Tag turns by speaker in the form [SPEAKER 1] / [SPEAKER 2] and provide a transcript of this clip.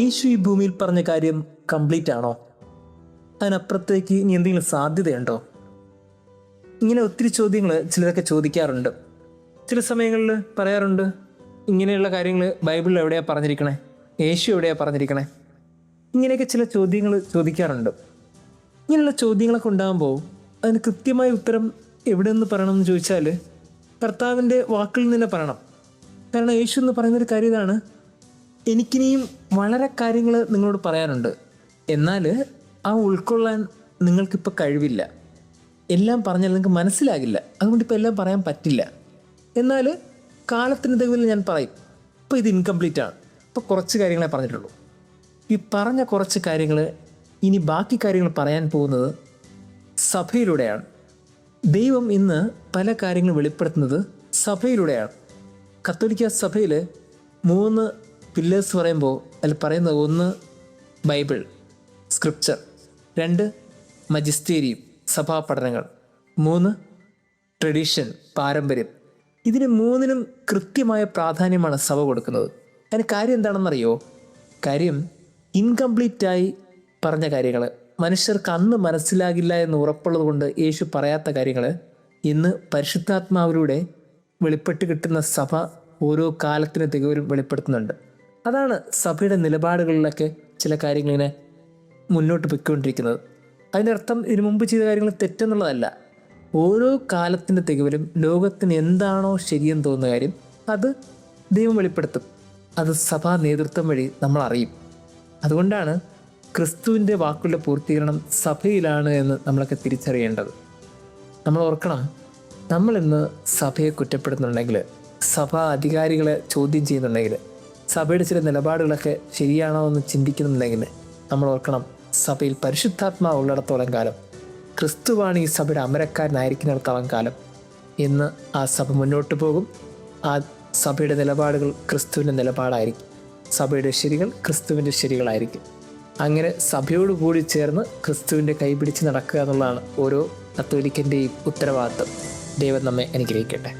[SPEAKER 1] യേശു ഈ ഭൂമിയിൽ പറഞ്ഞ കാര്യം കംപ്ലീറ്റ് ആണോ? അതിനപ്പുറത്തേക്ക് ഇനി എന്തെങ്കിലും സാധ്യതയുണ്ടോ? ഇങ്ങനെ ഒത്തിരി ചോദ്യങ്ങൾ ചിലരൊക്കെ ചോദിക്കാറുണ്ട്. ചില സമയങ്ങളിൽ പറയാറുണ്ട്, ഇങ്ങനെയുള്ള കാര്യങ്ങൾ ബൈബിളിൽ എവിടെയാണ് പറഞ്ഞിരിക്കണേ, യേശു എവിടെയാണ് പറഞ്ഞിരിക്കണേ, ഇങ്ങനെയൊക്കെ ചില ചോദ്യങ്ങൾ ചോദിക്കാറുണ്ട്. ഇങ്ങനെയുള്ള ചോദ്യങ്ങളൊക്കെ ഉണ്ടാകുമ്പോൾ അതിന് കൃത്യമായ ഉത്തരം എവിടെ നിന്ന് പറയണമെന്ന് ചോദിച്ചാൽ കർത്താവിൻ്റെ വാക്കിൽ നിന്ന് തന്നെ പറയണം. കാരണം യേശു എന്ന് പറയുന്നൊരു കാര്യം ഇതാണ്, എനിക്കിനിയും വളരെ കാര്യങ്ങൾ നിങ്ങളോട് പറയാനുണ്ട്, എന്നാൽ ആ ഉൾക്കൊള്ളാൻ നിങ്ങൾക്കിപ്പോൾ കഴിവില്ല, എല്ലാം പറഞ്ഞാൽ നിങ്ങൾക്ക് മനസ്സിലാകില്ല, അതുകൊണ്ട് ഇപ്പോൾ എല്ലാം പറയാൻ പറ്റില്ല. എന്നാൽ കാലത്തിന് തികവിൽ ഞാൻ പറയും. ഇപ്പോൾ ഇത് ഇൻകംപ്ലീറ്റ് ആണ്, ഇപ്പോൾ കുറച്ച് കാര്യങ്ങളെ പറഞ്ഞിട്ടുള്ളൂ. ഈ പറഞ്ഞ കുറച്ച് കാര്യങ്ങൾ ഇനി ബാക്കി കാര്യങ്ങൾ പറയാൻ പോകുന്നത് സഭയിലൂടെയാണ്. ദൈവം ഇന്ന് പല കാര്യങ്ങളും വെളിപ്പെടുത്തുന്നത് സഭയിലൂടെയാണ്. കത്തോലിക്ക സഭയിൽ 3 പില്ലേഴ്സ് പറയുമ്പോൾ അതിൽ പറയുന്നത് 1 ബൈബിൾ സ്ക്രിപ്ചർ, 2 മജിസ്റ്റേരിയം സഭാ പഠനങ്ങൾ, 3 ട്രഡീഷൻ പാരമ്പര്യം. ഇതിന് 3നും കൃത്യമായ പ്രാധാന്യമാണ് സഭ കൊടുക്കുന്നത്. അതിന് കാര്യം എന്താണെന്നറിയോ? കാര്യം ഇൻകംപ്ലീറ്റായി പറഞ്ഞ കാര്യങ്ങൾ, മനുഷ്യർക്ക് അന്ന് മനസ്സിലാകില്ല എന്ന് ഉറപ്പുള്ളത് കൊണ്ട് യേശു പറയാത്ത കാര്യങ്ങൾ ഇന്ന് പരിശുദ്ധാത്മാവിലൂടെ വെളിപ്പെട്ട് കിട്ടുന്ന സഭ ഓരോ കാലത്തിന് തികവരും വെളിപ്പെടുത്തുന്നുണ്ട്. അതാണ് സഭയുടെ നിലപാടുകളിലൊക്കെ ചില കാര്യങ്ങളിങ്ങനെ മുന്നോട്ട് പൊയ്ക്കൊണ്ടിരിക്കുന്നത്. അതിൻ്റെ അർത്ഥം ഇതിനു മുമ്പ് ചെയ്ത കാര്യങ്ങൾ തെറ്റെന്നുള്ളതല്ല. ഓരോ കാലത്തിൻ്റെ തികവിലും ലോകത്തിന് എന്താണോ ശരിയെന്ന് തോന്നുന്ന കാര്യം അത് ദൈവം വെളിപ്പെടുത്തും. അത് സഭാ നേതൃത്വം വഴി നമ്മൾ അറിയും. അതുകൊണ്ടാണ് ക്രിസ്തുവിൻ്റെ വാക്കുകളുടെ പൂർത്തീകരണം സഭയിലാണ് എന്ന് നമ്മളൊക്കെ തിരിച്ചറിയേണ്ടത്. നമ്മൾ ഓർക്കണം, നമ്മളിന്ന് സഭയെ കുറ്റപ്പെടുന്നുണ്ടെങ്കിൽ, സഭാ അധികാരികളെ ചോദ്യം ചെയ്യുന്നുണ്ടെങ്കിൽ, സഭയുടെ ചില നിലപാടുകളൊക്കെ ശരിയാണോ എന്ന് ചിന്തിക്കുന്നുണ്ടെങ്കിൽ നമ്മൾ ഓർക്കണം, സഭയിൽ പരിശുദ്ധാത്മാവ് ഉള്ളിടത്തോളം കാലം, ക്രിസ്തുവാണ് ഈ സഭയുടെ അമരക്കാരനായിരിക്കുന്നിടത്തോളം കാലം ഇന്ന് ആ സഭ മുന്നോട്ട് പോകും. ആ സഭയുടെ നിലപാടുകൾ ക്രിസ്തുവിൻ്റെ നിലപാടായിരിക്കും, സഭയുടെ ശരികൾ ക്രിസ്തുവിൻ്റെ ശരികളായിരിക്കും. അങ്ങനെ സഭയോട് കൂടി ചേർന്ന് ക്രിസ്തുവിൻ്റെ കൈപിടിച്ച് നടക്കുക എന്നുള്ളതാണ് ഓരോ കത്തോലിക്കൻ്റെയും ഉത്തരവാദിത്വം. ദൈവം നമ്മെ അനുഗ്രഹിക്കട്ടെ.